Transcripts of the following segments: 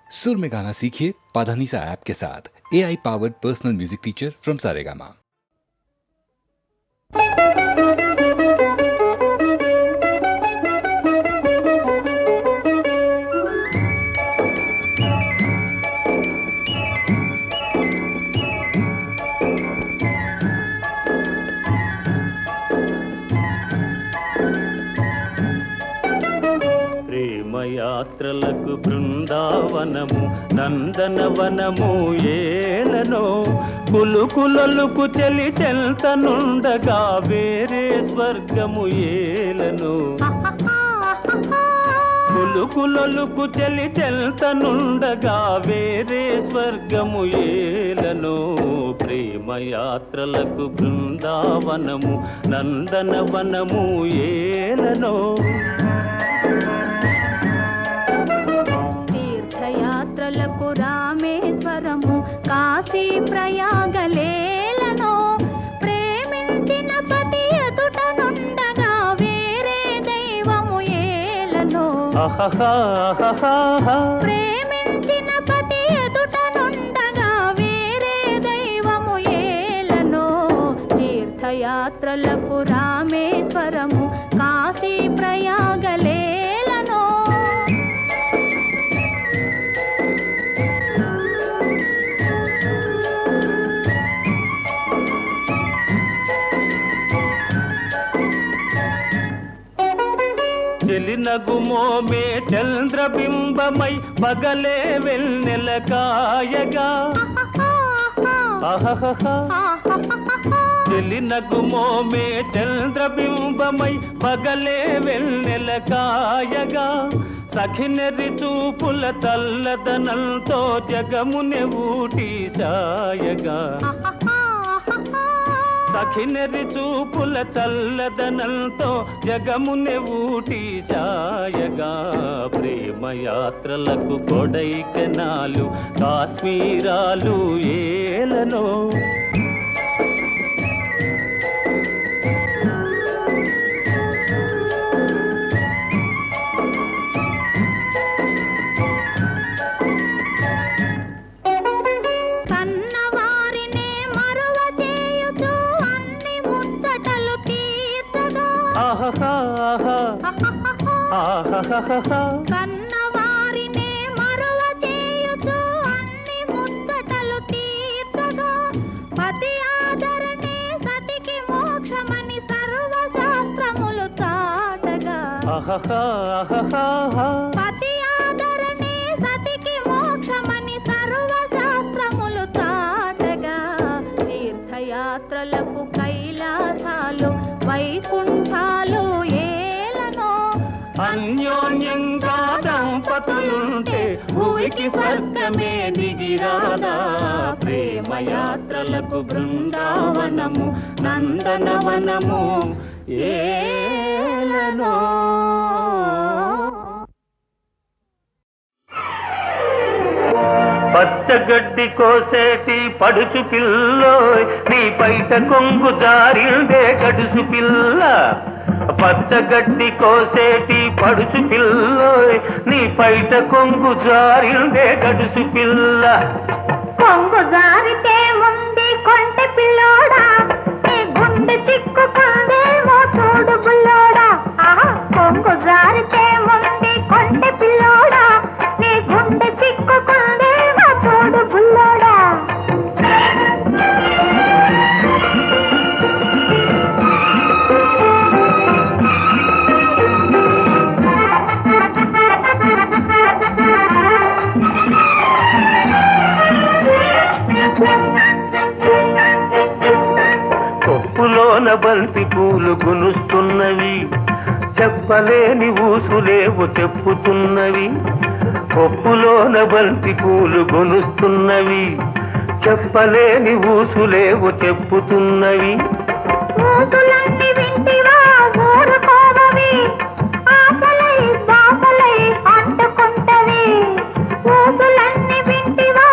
सुर में गाना सीखिए पाधानीसा ऐप के साथ। AI powered personal music teacher from Saregama. యాత్రలకు బృందావనము నందనవనము ఏలనో కులుకులలుకు చెలి చెల్తనుండగా వేరే స్వర్గము ఏలనో కులుకులలుకు చెలి చెల్తనుండగా వేరే స్వర్గము ఏలనో ప్రేమయాత్రలకు బృందావనము నందనవనము ఏలనో తీర్థయాత్రలకు రామేశ్వరము కాశీ ప్రయాగలేలనో ప్రేమించిన పతి ఎదుట నుండగా వేరే దైవము ఏలనో ప్రేమించిన పతి ఎదుట నుండగా వేరే దైవము ఏలనో తీర్థయాత్రలకు రామేశ్వరము కాశీ ప్రయాగలేలనో చెలినగుమోమే చంద్రబింబమై పగలే వెన్నెల కాయగా చెలినగుమోమే చంద్రబింబమై పగలే వెన్నెల కాయగా సఖినెరి చూపుల తల్లదనంతో జగముని ఊటి సాయగా సఖినెరి చూపుల చల్లదనంతో జగముని ఊటి సాయగా ప్రేమయాత్రలకు కొడైకెనాలు కాశ్మీరాలు ఏలనో కన్నవారినే మరువ చేయుచు అన్ని ముచ్చటలు తీర్చగా పతి ఆదరణే సతికి మోక్షమని సర్వశాస్త్రములు చాటగా పతి ఆదరణే సతికి మోక్షమని సర్వశాస్త్రములు చాటగా తీర్థయాత్రలకు కైలాసాలు వైకుంఠాలు అన్యోన్యంగా దంపతులుంటే భూమికి స్వర్గమే దిగిరాదా ప్రేమయాత్రలకు బృందావనము నందనవనము ఏలనో పచ్చగడ్డి కోసేటి పడుచు పిల్లోయ్ నీ పైట కొంగు జారిందే గడుసు పిల్ల పచ్చగడ్డి కోసేటి పడుచు పిల్లోయ్ నీ పైట కొంగు జారిందే గడుసు పిల్ల కొంగు జారితే ముందే కొంటె పిల్లోడా నీ గుండె చిక్కుకుందేమో చూడు బుల్లోడా కొంగు జారితే ముందే కొంటె పిల్లోడా నీ గుండె చిక్కుకుందేమో చూడు బుల్లోడా కొప్పులోన బంతి పూలు గునుస్తున్నవి చెప్పలేని ఊసులేవు చెప్పుతున్నవి కొప్పులోన బంతి పూలు గునుస్తున్నవి చెప్పలేని ఊసులేవు చెప్పుతున్నవి ఊసులన్నీ వింటివా ఊరుకోవవి ఆకలై బాకలై అంటుకుంటవి ఊసులన్నీ వింటివా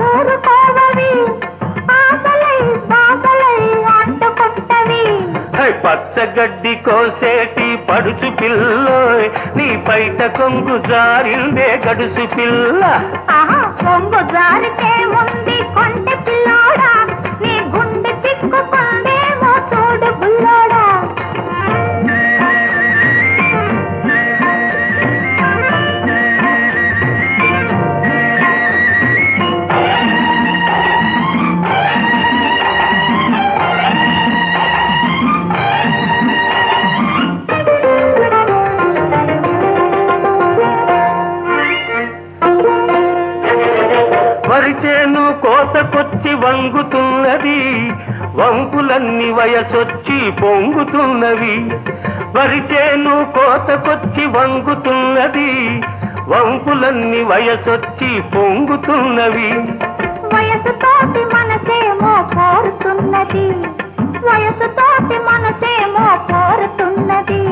ఊరుకోవవి ఆకలై బాకలై అంటుకుంటవి పచ్చగడ్డి కోసేటి పడుచు పిల్లోయ్ నీ పైట కొంగు జారిందే గడుసు పిల్ల. ఆహా కొంగు జారితే ఉంది కొంటె పిల్లోడా నీ గుండె చిక్కుకుందేమో చూడు బుల్లోడా. వరిచేను కోతకొచ్చి వంగుతున్నది వంపులన్నీ వయసొచ్చి పొంగుతున్నవి. వరిచేను కోతకొచ్చి వంగుతున్నది వంపులన్నీ వయసొచ్చి పొంగుతున్నవి. వయసుతోటి మనసేమో కోరుతున్నది వయసుతోటి మనసేమో కోరుతున్నది.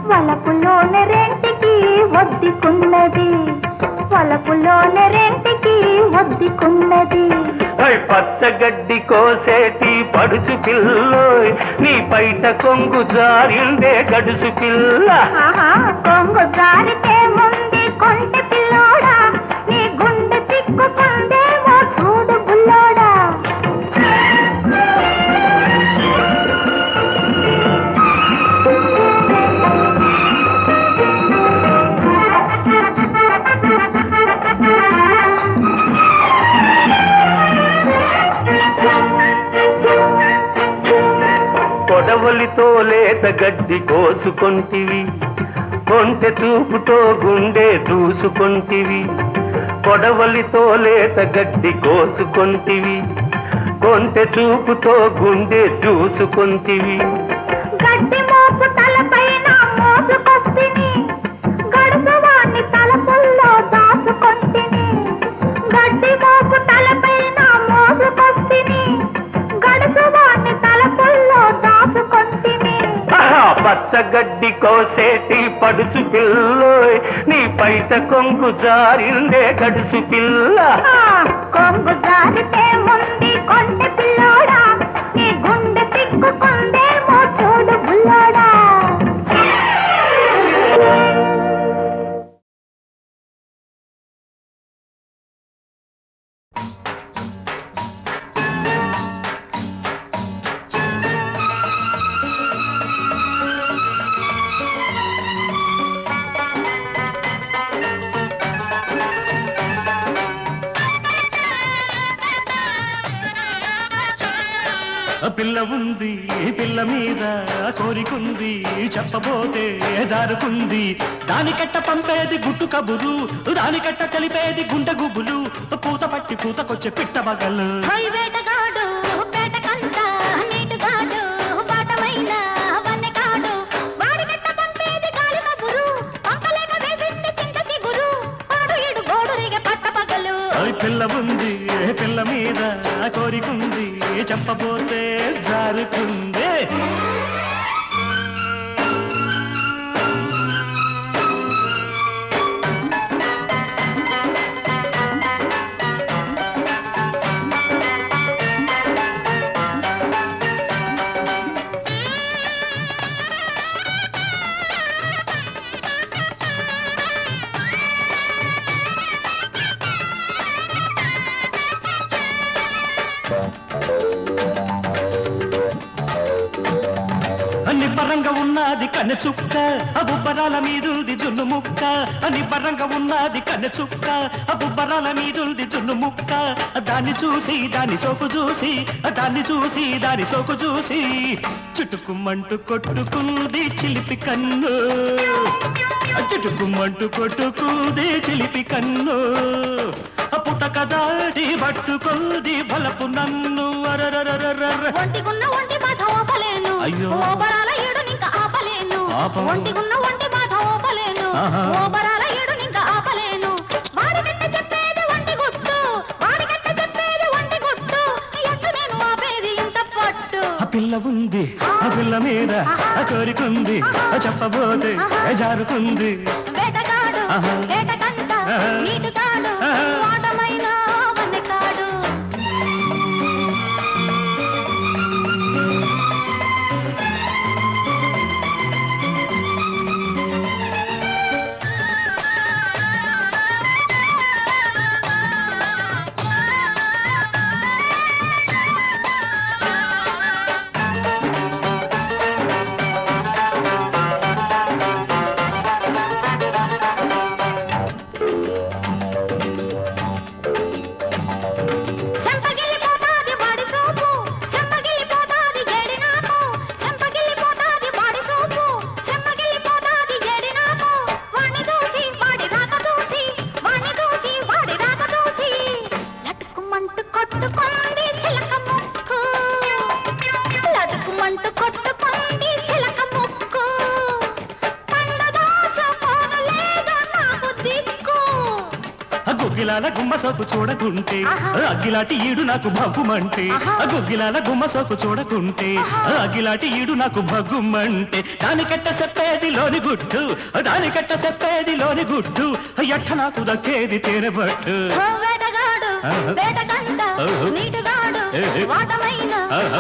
వలపులోని రెంటికి ఒద్దికున్నది వలపులోని రెంటికి ఒద్దికున్నది. పచ్చగడ్డి కోసేటి పడుచు పిల్లోయ్ నీ పైట కొంగు జారిందే గడుసు పిల్ల. ఆహా కొంగు జారితే ముందు కొంటె పిల్లోడా నీ గుండె చిక్కుకుందేమో చూడు బుల్లోడా. కొడవలితో లేత గడ్డి కోసుకొంటివి కొంటె చూపుతో గుండె దూసుకొంటివి. కొడవలితో లేత గడ్డి కోసుకొంటివి కొంటె చూపుతో గుండె దూసుకొంటివి. గడ్డి మోపు తలపైన మోసుకొస్తిని గడుసువాణ్ణి తలపుల్లో దాచుకొంటిని. గడ్డి మోపు తలపైన మోసుకొస్తిని గడుసువాణ్ణి తలపుల్లో దాచుకొంటిని. పచ్చగడ్డి కోసేటి పడుచు పిల్లోయ్ నీ పైట కొంగు జారిందే గడుసు పిల్ల. కొంగు జారితే ముందు కొంటె పిల్లోడా నీ గుండె చిక్కుకుందేమో చూడు బుల్లోడా. పిల్ల ఉంది పిల్ల మీద కోరికుంది చెప్పబోతే జారుకుంది. దానికట్ట పంపేది గుట్టు కబురు దానికట్ట కలిపేది గుండె గుబులు పూత పట్టి పూతకొచ్చే పిట్ట బగలు. వేటగాడు పేటకంట నీటుగాడు బాటమైన వన్నెకాడు వాడికట్ట పంపేది గాలి మబురు పంపలేక వేసింది చింత చిగురు పాడు ఏడు గోడురిగే పట్ట పగలు. పిల్ల ఉంది పిల్ల మీద కోరికుంది చెప్పబోతే జారుకుంది. నిబ్బరంగా ఉన్నది కన్నె చుక్క బుబ్బరాల మీదుంది జున్ను ముక్క. నిబ్బరంగా ఉన్నది కన్నె చుక్క బుబ్బరాల మీదుంది జున్ను ముక్క. దాన్ని చూసి దాని సోకు చూసి దాన్ని చూసి దాని సోకు చూసి చుట్టుకుమ్మంటూ కొట్టుకుంది చిలిపి కన్ను. చుట్టుకుమ్మంటూ కొట్టుకుంది చిలిపి కన్ను. పుటక దాటి పట్టుకుంది బలపు నన్ను. ఒంటిగున్న ఒంటి బాధ ఓపలేను అయ్యో. ఓబరాల ఏడు నింక ఆపలేను. ఆపము. ఒంటిగున్న ఒంటి బాధ ఓపలేను ఆహా. ఓబరాల ఏడు నింక ఆపలేను. వాడికట్ట చెప్పేది ఒంటి గుట్టు వాడికట్ట చెప్పేది ఒంటి గుట్టు ఎంత నేను ఆపేది ఇంత పట్టు. పిల్ల ఉంది ఆ పిల్ల మీద కోరికుంది చెప్పబోతే జారుకుంది. వేటగాడు ఆహా. వేటకంట ఆహా. నీటుగాడు ఆహా. వాటమైన వన్నెకాడు. గుగ్గిలాల గుమ్మ సోపు చూడకుంటే అగ్గిలాటి ఈడు నాకు భగ్గుమంటే గుగ్గిలాల గుమ్మ సోపు చూడకుంటే అగ్గిలాటి ఈడు నాకు భగ్గుమంటే దానికట్ట చెప్పేది లోని గుట్టు దానికట్ట చెప్పేది లోని గుట్టు ఎట్ట నాకు దక్కేది తేనెబట్టు వేటగాడు వేటగండ నీటిగాడు వాటమైన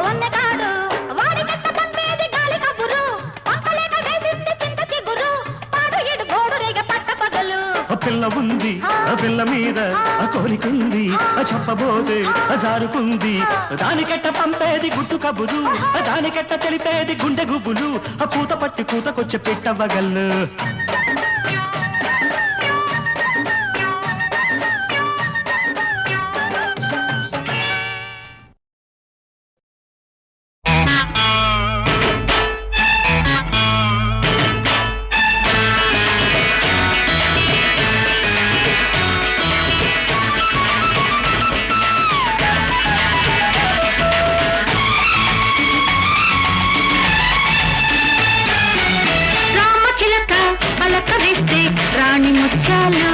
వన్నెగాడు వాడి కట్ట పంపేది గాలి కబురు పక్కలేక వేసింది చింత చిగురు పాడు ఇడు గోడు రేగ పట్ట పగలు పిల్ల ఉంది పిల్ల మీద కోరికుంది చెప్పబోతే జారుకుంది దానికెట్ట పంపేది గుట్టు కబురు దానికెట్ట తెలిపేది గుండె గుబులు పూత పట్టి కూతకొచ్చి పెట్టవగల్లు రాణి ముత్యాలు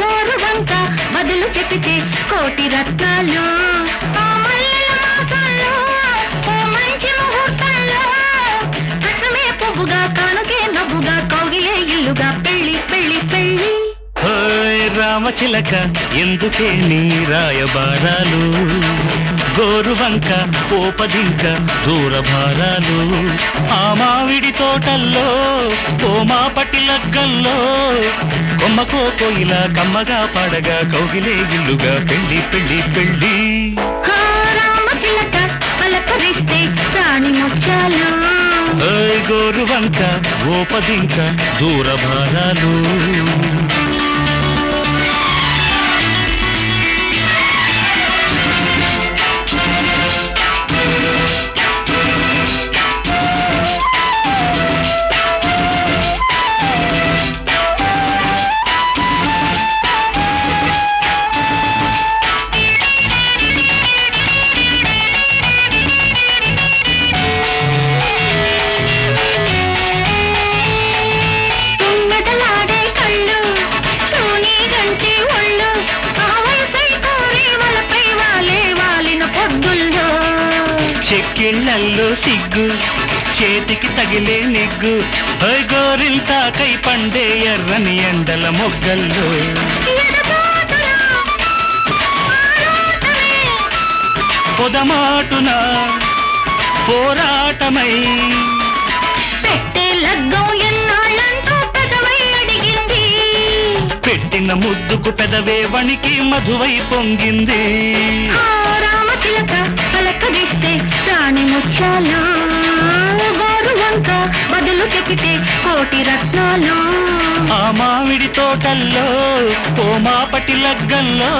గోరు వంక బదులు చెప్పితే కోటి రత్నాలు మంచి ముహూర్తంలో రకమే పువ్వుగా కానుకే నవ్వుగా కౌగిలే ఇల్లుగా పెళ్లి పెళ్లి పెళ్లి రామచిలక ఎందుకే నీ రాయబారాలు గోరువంక పోపదింక దూరభారాలు ఆ మావిడి తోటల్లో ఓ మా పట్టి లగ్గల్లో కొమ్మకో కోయిల కమ్మగా పాడగా కౌగిలే ఇల్లుగా పెళ్లి పెళ్లి పెళ్లి రామచిలక పలకరిస్తే రాణి ముత్యాలు గోరువంక ఓపదింక దూరభారాలు చెక్కిళ్ళల్లో సిగ్గు చేతికి తగిలే నిగ్గు గోరిల్తా కై పండే ఎర్రని ఎండల మొగ్గల్లో పొదమాటున పోరాటమై పెట్టే లగ్గం ఎన్నాళ్ళంటూ పెదవై అడిగింది పెట్టిన ముద్దుకు పెదవే వణికి మధువై పొంగింది రామచిలక పలకరిస్తే రాణి ముత్యాలు గోరు వంక బదులు చెప్పితే కోటి రత్నాలు ఆ మామిడి తోటల్లో ఓ మా పట్టి లగ్గల్లో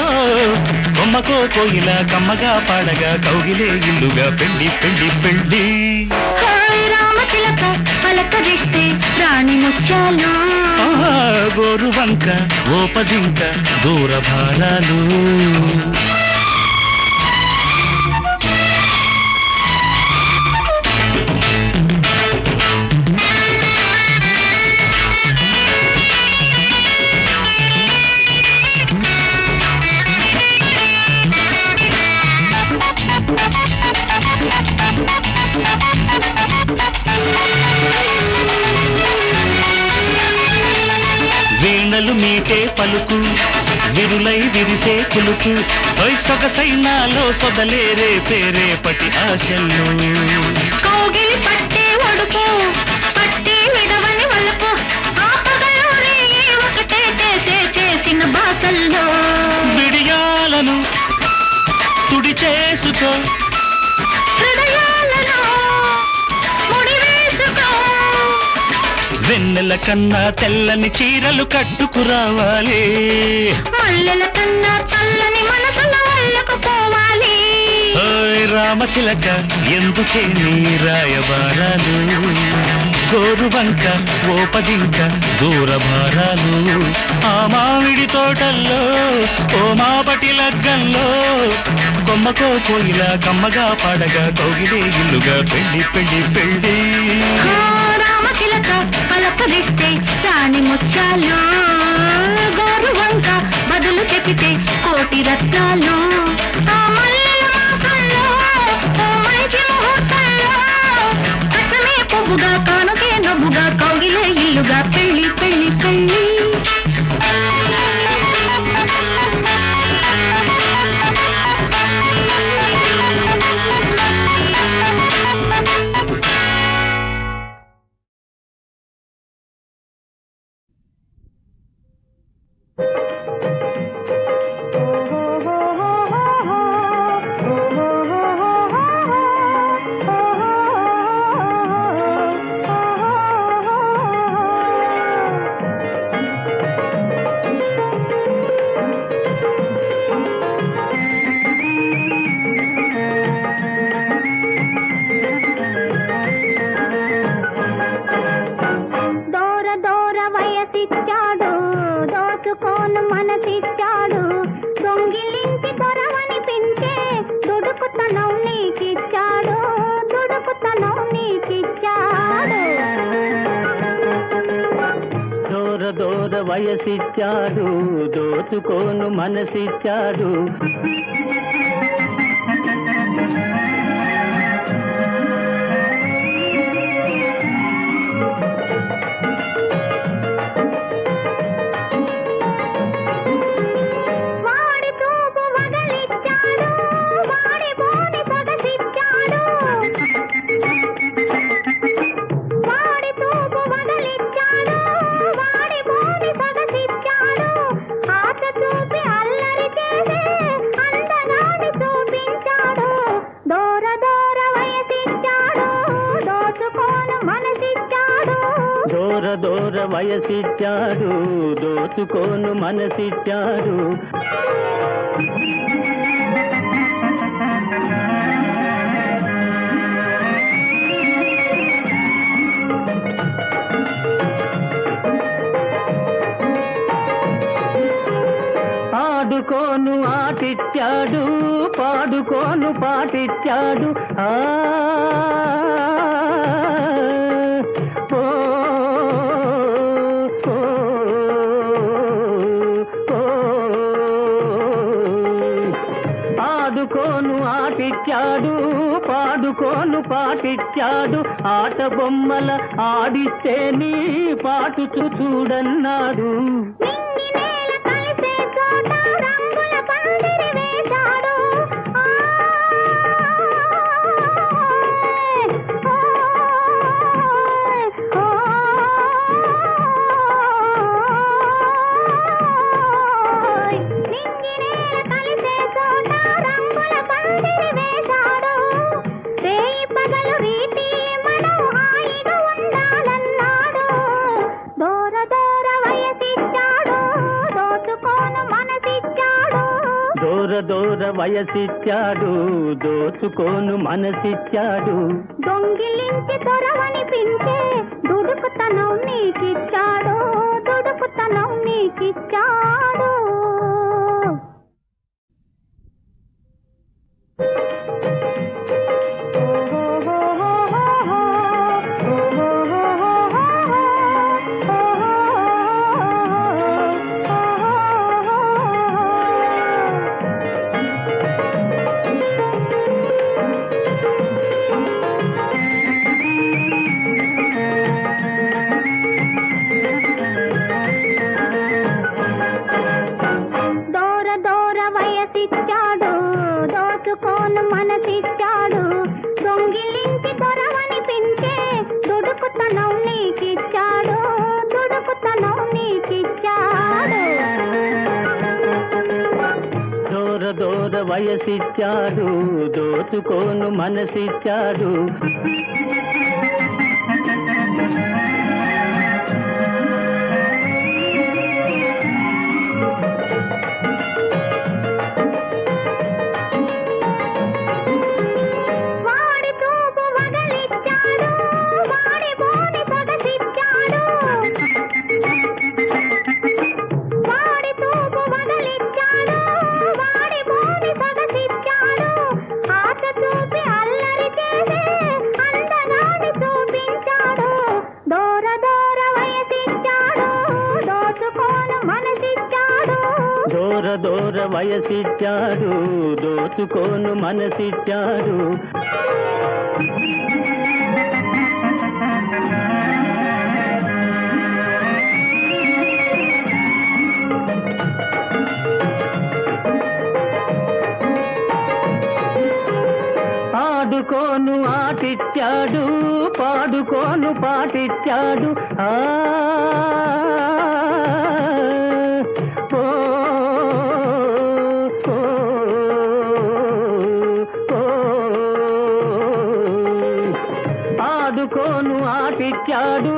కొమ్మకో కోయిల కమ్మగా పాడగా కౌగిలే ఇల్లుగా పెళ్లి పెళ్లి పెళ్లి రామచిలక పలకరిస్తే రాణి ముత్యాలు గోరు వంక ఓపదింక దూరభారాలు వీణలు మీటే పలుకు విరులై విరిసే కులుకు సొగసైనాలో సొదలేరే పేరేపటి ఆశల్లో కౌగిలి పట్టే ఒడుపు పట్టి విడవని వలుపు ఆపగలోనే ఒకటే చేసిన బాసల్లో బిడియాలను తుడి చేసుకో హృదయాలను ముడివేసుకో వెన్నెల కన్నా తెల్లని చీరలు కట్టుకురావాలి మల్లెల కన్నా చల్లని మనసుల వాళ్ళకు పోవాలి రామచిలక ఎందుకే నీ రాయబారాలు గోరువంక ఓపదింక దూరభారాలు ఆ మామిడి తోటల్లో ఓ మా పటి లగ్గంలో కొమ్మకో కోయిల కమ్మగా పాడగా కౌగిలే ఇల్లుగా పెళ్లి పెళ్లి పెళ్లి రామచిలక పలకరిస్తే రాణి ముత్యాలు బంగారు వంక బదులు చెబితే కోటి రత్నాలు ఆ మల్లెల మాసంలో ఓ మంచి ముహూర్తంలో కట్టమే పువ్వుగా కానుకే నవ్వుగా కౌగిలే ఇల్లుగా పెళ్లి పెళ్లి పెళ్లి దూర వయసిచ్చాడు దోచుకోను మనసిచ్చాడు దూర వయసిచ్చాడు దోచుకోను మనసిచ్చాడు ఆడుకోను ఆటిచ్చాడు పాడుకోను పాటిచ్చాడు ఆడుకోను ఆటిచ్చాడు పాడుకోను పాటిచ్చాడు ఆట బొమ్మల ఆడిస్తే నీ పాటు చూడన్నాడు దూర వయసిచ్చాడు దోచుకోను మనసిచ్చాడు దొంగిలించి దొరవనిపించే దుడుకుతనం నీకిచ్చాడు దుడుకుతనం నీకిచ్చాడు మనసిచ్చాడు దొంగిలించి దొరవనిపించే దుడుకుతనం నీకిచ్చాడు దుడుకుతనం నీకిచ్చాడు దూర వయసిచ్చాడు దోచుకోను మనసిచ్చాడు దో దూర వయసిచ్చాడు దోచుకోను మనసిచ్చాడు ఆడుకోను ఆటిచ్చాడు పాడుకోను పాటిచ్చాడు ఆ ఓ, ఓ, ఓ, ఆడుకోను ఆటిచ్చాడు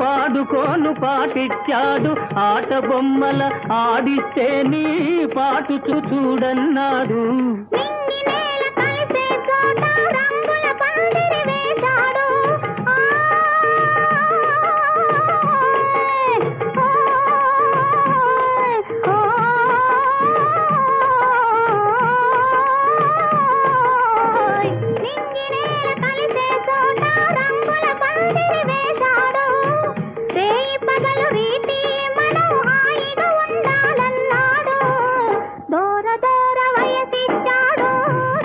పాడుకోను పాటిచ్చాడు ఆట బొమ్మల ఆడిస్తే నీ పాటు చూడన్నాడు నింగినేల కలిసే చోట రంగుల పందిరి వేశాడు నింగినేల కలిసే చోట రంగుల పందిరి వేశాడు రేయి పగలు రీతి మనం హాయిగా ఉండాలన్నాడు దూర దూర వయసిచ్చాడు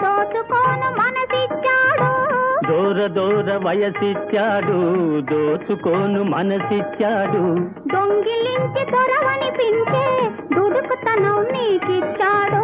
దోచుకోను మనసిచ్చాడు దూర దూర వయసిచ్చాడు దోచుకోను మనసిచ్చాడు దొంగిలించి దొరవనిపించే దుడుకుతనం నీకిచ్చాడు